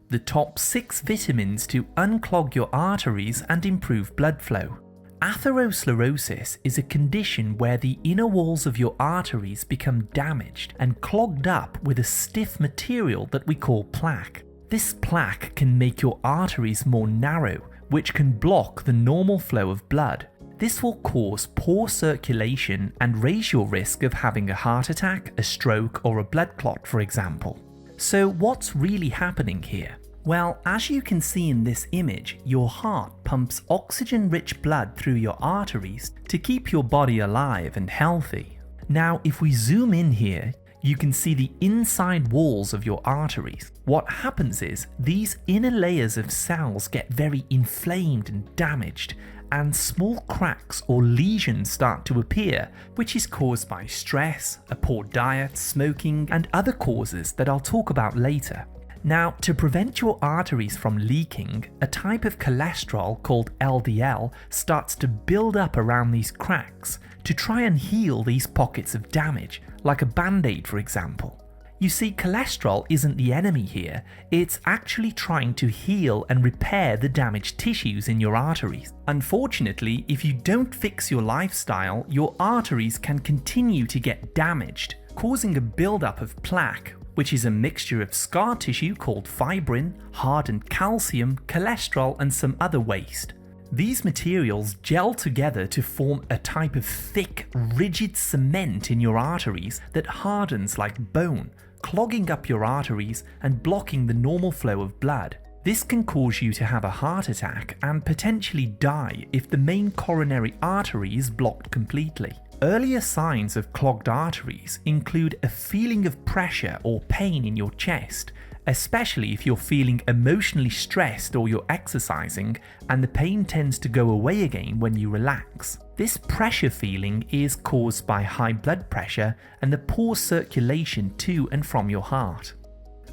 the top 6 vitamins to unclog your arteries and improve blood flow. Atherosclerosis is a condition where the inner walls of your arteries become damaged and clogged up with a stiff material that we call plaque. This plaque can make your arteries more narrow, which can block the normal flow of blood. This will cause poor circulation and raise your risk of having a heart attack, a stroke, or a blood clot, for example. So what's really happening here? Well, as you can see in this image, your heart pumps oxygen-rich blood through your arteries to keep your body alive and healthy. Now, if we zoom in here, you can see the inside walls of your arteries. What happens is these inner layers of cells get very inflamed and damaged, and small cracks or lesions start to appear, which is caused by stress, a poor diet, smoking, and other causes that I'll talk about later. Now, to prevent your arteries from leaking, a type of cholesterol called LDL starts to build up around these cracks to try and heal these pockets of damage, like a band-aid for example. You see, cholesterol isn't the enemy here, it's actually trying to heal and repair the damaged tissues in your arteries. Unfortunately, if you don't fix your lifestyle, your arteries can continue to get damaged, causing a buildup of plaque, which is a mixture of scar tissue called fibrin, hardened calcium, cholesterol, and some other waste. These materials gel together to form a type of thick, rigid cement in your arteries that hardens like bone, clogging up your arteries and blocking the normal flow of blood. This can cause you to have a heart attack and potentially die if the main coronary artery is blocked completely. Earlier signs of clogged arteries include a feeling of pressure or pain in your chest, especially if you're feeling emotionally stressed or you're exercising, and the pain tends to go away again when you relax. This pressure feeling is caused by high blood pressure and the poor circulation to and from your heart.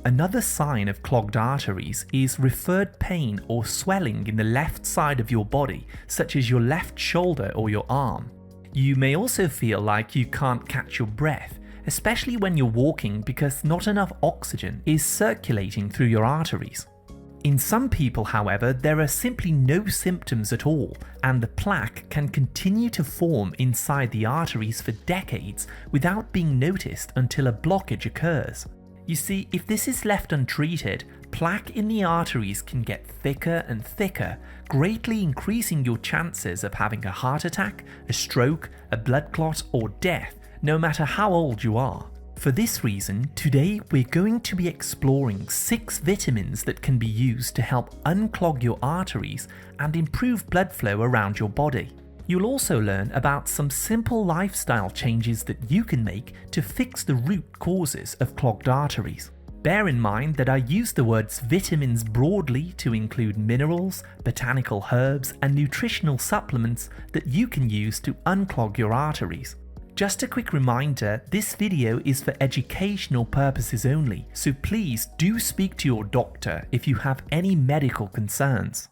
Another sign of clogged arteries is referred pain or swelling in the left side of your body, such as your left shoulder or your arm. You may also feel like you can't catch your breath, especially when you're walking because not enough oxygen is circulating through your arteries. In some people, however, there are simply no symptoms at all, and the plaque can continue to form inside the arteries for decades without being noticed until a blockage occurs. You see, if this is left untreated, plaque in the arteries can get thicker and thicker, greatly increasing your chances of having a heart attack, a stroke, a blood clot, or death, no matter how old you are. For this reason, today we're going to be exploring 6 vitamins that can be used to help unclog your arteries and improve blood flow around your body. You'll also learn about some simple lifestyle changes that you can make to fix the root causes of clogged arteries. Bear in mind that I use the words vitamins broadly to include minerals, botanical herbs, and nutritional supplements that you can use to unclog your arteries. Just a quick reminder, this video is for educational purposes only, so please do speak to your doctor if you have any medical concerns.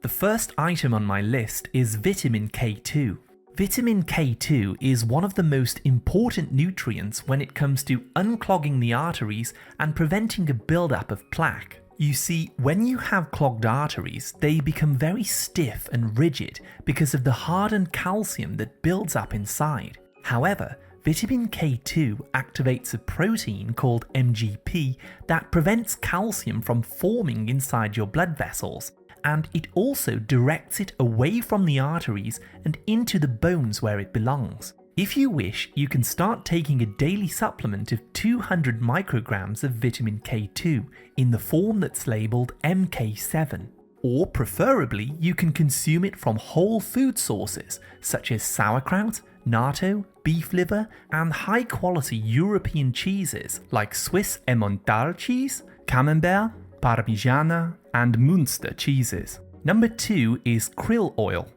The first item on my list is vitamin K2. Vitamin K2 is one of the most important nutrients when it comes to unclogging the arteries and preventing a buildup of plaque. You see, when you have clogged arteries, they become very stiff and rigid because of the hardened calcium that builds up inside. However, vitamin K2 activates a protein called MGP that prevents calcium from forming inside your blood vessels, and it also directs it away from the arteries and into the bones where it belongs. If you wish, you can start taking a daily supplement of 200 micrograms of vitamin K2 in the form that's labeled MK7. Or preferably, you can consume it from whole food sources such as sauerkraut, natto, beef liver, and high-quality European cheeses like Swiss Emmental cheese, Camembert, Parmigiana, and Munster cheeses. Number 2 is krill oil.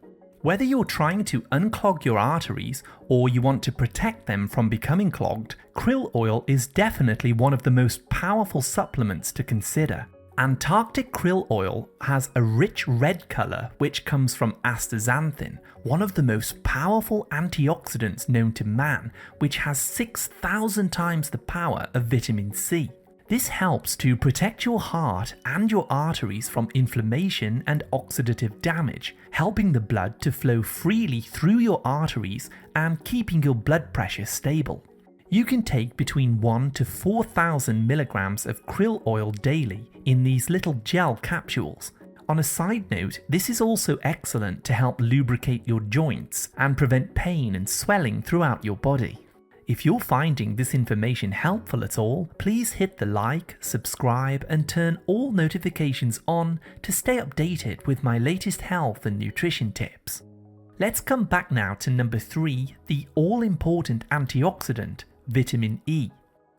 Whether you're trying to unclog your arteries or you want to protect them from becoming clogged, krill oil is definitely one of the most powerful supplements to consider. Antarctic krill oil has a rich red color which comes from astaxanthin, one of the most powerful antioxidants known to man, which has 6,000 times the power of vitamin C. This helps to protect your heart and your arteries from inflammation and oxidative damage, helping the blood to flow freely through your arteries and keeping your blood pressure stable. You can take between 1 to 4,000 milligrams of krill oil daily in these little gel capsules. On a side note, this is also excellent to help lubricate your joints and prevent pain and swelling throughout your body. If you're finding this information helpful at all, please hit the like, subscribe, and turn all notifications on to stay updated with my latest health and nutrition tips. Let's come back now to number 3, the all-important antioxidant, vitamin E.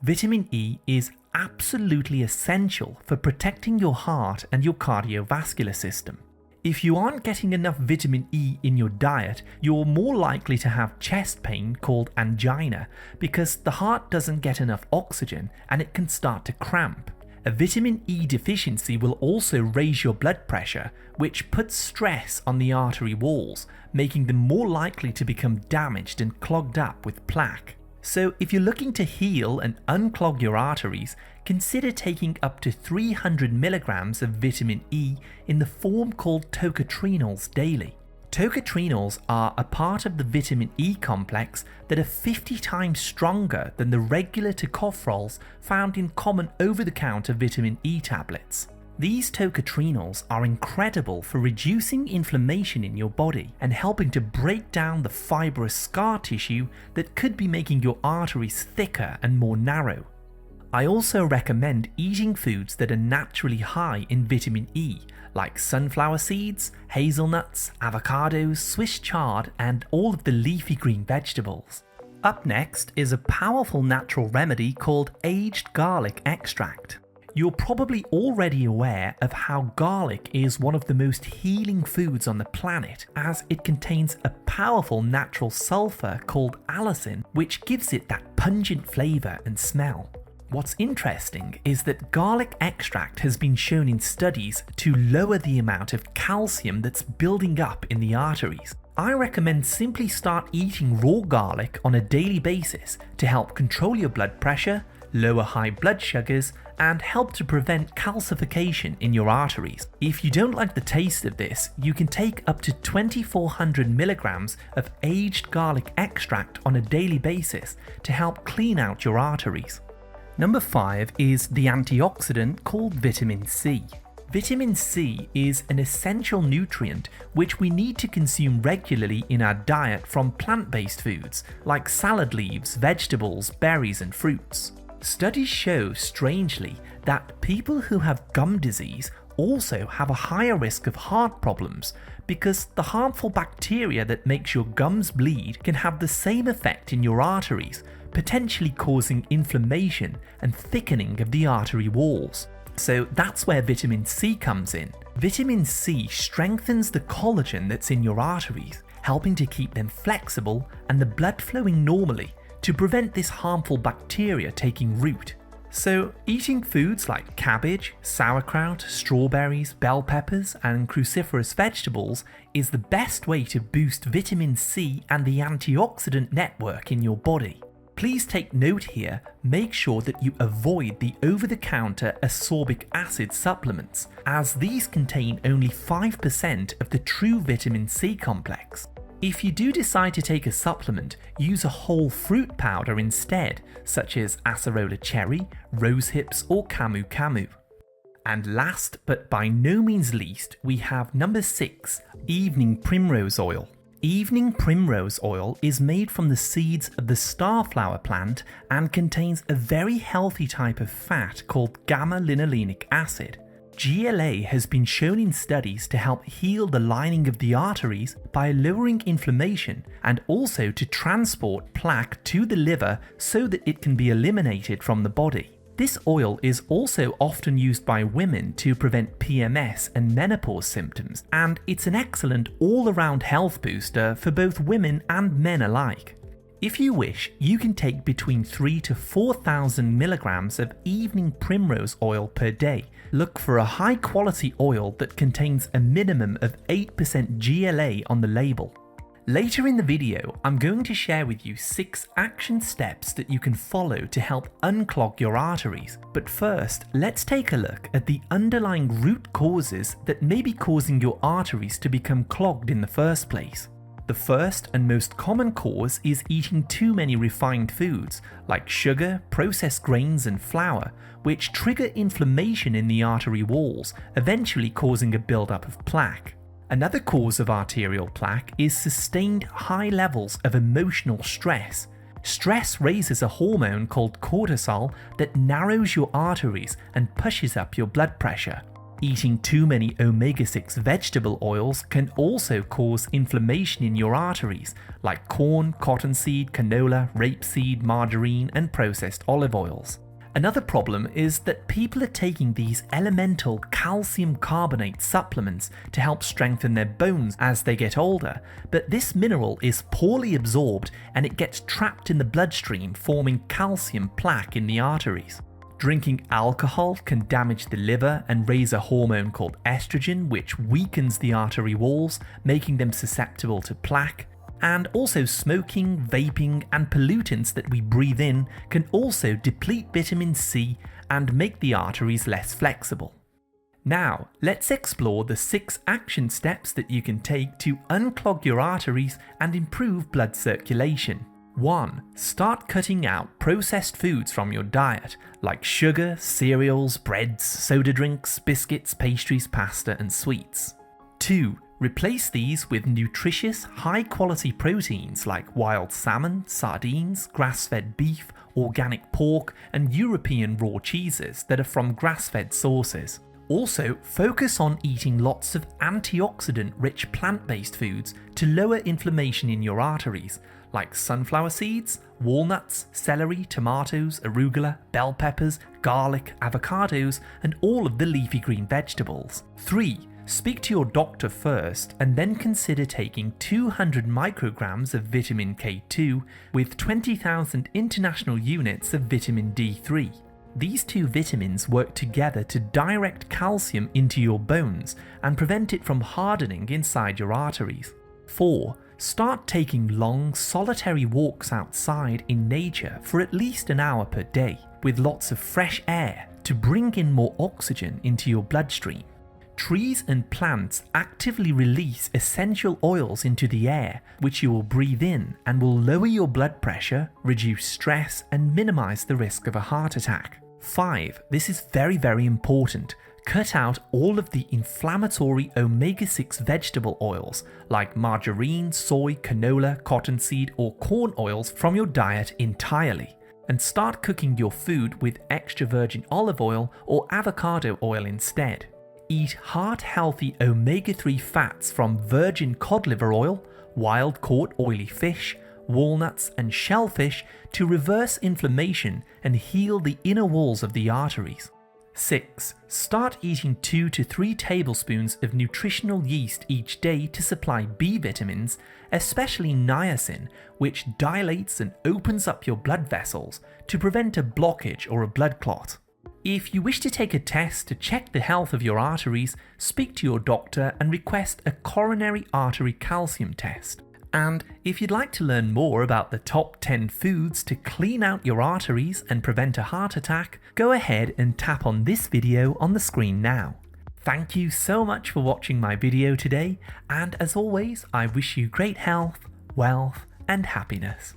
Vitamin E is absolutely essential for protecting your heart and your cardiovascular system. If you aren't getting enough vitamin E in your diet, you're more likely to have chest pain called angina because the heart doesn't get enough oxygen and it can start to cramp. A vitamin E deficiency will also raise your blood pressure, which puts stress on the artery walls, making them more likely to become damaged and clogged up with plaque. So if you're looking to heal and unclog your arteries, consider taking up to 300 milligrams of vitamin E in the form called Tocotrienols daily. Tocotrienols are a part of the vitamin E complex that are 50 times stronger than the regular tocopherols found in common over-the-counter vitamin E tablets. These tocotrienols are incredible for reducing inflammation in your body and helping to break down the fibrous scar tissue that could be making your arteries thicker and more narrow. I also recommend eating foods that are naturally high in vitamin E, like sunflower seeds, hazelnuts, avocados, Swiss chard, and all of the leafy green vegetables. Up next is a powerful natural remedy called aged garlic extract. You're probably already aware of how garlic is one of the most healing foods on the planet, as it contains a powerful natural sulfur called allicin, which gives it that pungent flavor and smell. What's interesting is that garlic extract has been shown in studies to lower the amount of calcium that's building up in the arteries. I recommend simply start eating raw garlic on a daily basis to help control your blood pressure, lower high blood sugars, and help to prevent calcification in your arteries. If you don't like the taste of this, you can take up to 2,400 milligrams of aged garlic extract on a daily basis to help clean out your arteries. Number 5 is the antioxidant called vitamin C. Vitamin C is an essential nutrient which we need to consume regularly in our diet from plant-based foods like salad leaves, vegetables, berries, and fruits. Studies show, strangely, that people who have gum disease also have a higher risk of heart problems because the harmful bacteria that makes your gums bleed can have the same effect in your arteries, potentially causing inflammation and thickening of the artery walls. So that's where vitamin C comes in. Vitamin C strengthens the collagen that's in your arteries, helping to keep them flexible and the blood flowing normally to prevent this harmful bacteria taking root. So eating foods like cabbage, sauerkraut, strawberries, bell peppers, and cruciferous vegetables is the best way to boost vitamin C and the antioxidant network in your body. Please take note here, make sure that you avoid the over-the-counter ascorbic acid supplements, as these contain only 5% of the true vitamin C complex. If you do decide to take a supplement, use a whole fruit powder instead, such as acerola cherry, rose hips, or camu camu. And last but by no means least, we have number 6, evening primrose oil. Evening primrose oil is made from the seeds of the starflower plant and contains a very healthy type of fat called gamma-linolenic acid. GLA has been shown in studies to help heal the lining of the arteries by lowering inflammation and also to transport plaque to the liver so that it can be eliminated from the body. This oil is also often used by women to prevent PMS and menopause symptoms, and it's an excellent all-around health booster for both women and men alike. If you wish, you can take between 3,000 to 4,000 milligrams of evening primrose oil per day. Look for a high-quality oil that contains a minimum of 8% GLA on the label. Later in the video, I'm going to share with you 6 action steps that you can follow to help unclog your arteries. But first, let's take a look at the underlying root causes that may be causing your arteries to become clogged in the first place. The first and most common cause is eating too many refined foods like sugar, processed grains and flour, which trigger inflammation in the artery walls, eventually causing a buildup of plaque. Another cause of arterial plaque is sustained high levels of emotional stress. Stress raises a hormone called cortisol that narrows your arteries and pushes up your blood pressure. Eating too many omega-6 vegetable oils can also cause inflammation in your arteries, like corn, cottonseed, canola, rapeseed, margarine, and processed olive oils. Another problem is that people are taking these elemental calcium carbonate supplements to help strengthen their bones as they get older, but this mineral is poorly absorbed and it gets trapped in the bloodstream, forming calcium plaque in the arteries. Drinking alcohol can damage the liver and raise a hormone called estrogen, which weakens the artery walls, making them susceptible to plaque. And also smoking, vaping, and pollutants that we breathe in can also deplete vitamin C and make the arteries less flexible. Now, let's explore the 6 action steps that you can take to unclog your arteries and improve blood circulation. 1. Start cutting out processed foods from your diet, like sugar, cereals, breads, soda drinks, biscuits, pastries, pasta, and sweets. 2. Replace these with nutritious, high-quality proteins like wild salmon, sardines, grass-fed beef, organic pork, and European raw cheeses that are from grass-fed sources. Also, focus on eating lots of antioxidant-rich plant-based foods to lower inflammation in your arteries, like sunflower seeds, walnuts, celery, tomatoes, arugula, bell peppers, garlic, avocados, and all of the leafy green vegetables. 3. Speak to your doctor first and then consider taking 200 micrograms of vitamin K2 with 20,000 international units of vitamin D3. These 2 vitamins work together to direct calcium into your bones and prevent it from hardening inside your arteries. 4. Start taking long, solitary walks outside in nature for at least an hour per day, with lots of fresh air to bring in more oxygen into your bloodstream. Trees and plants actively release essential oils into the air, which you will breathe in and will lower your blood pressure, reduce stress, and minimize the risk of a heart attack. 5. This is very important. Cut out all of the inflammatory omega-6 vegetable oils like margarine, soy, canola, cottonseed, or corn oils from your diet entirely, and start cooking your food with extra virgin olive oil or avocado oil instead. Eat heart-healthy omega-3 fats from virgin cod liver oil, wild-caught oily fish, walnuts, and shellfish to reverse inflammation and heal the inner walls of the arteries. 6. Start eating 2 to 3 tablespoons of nutritional yeast each day to supply B vitamins, especially niacin, which dilates and opens up your blood vessels to prevent a blockage or a blood clot. If you wish to take a test to check the health of your arteries, speak to your doctor and request a coronary artery calcium test. And if you'd like to learn more about the top 10 foods to clean out your arteries and prevent a heart attack, go ahead and tap on this video on the screen now. Thank you so much for watching my video today, and as always, I wish you great health, wealth, and happiness.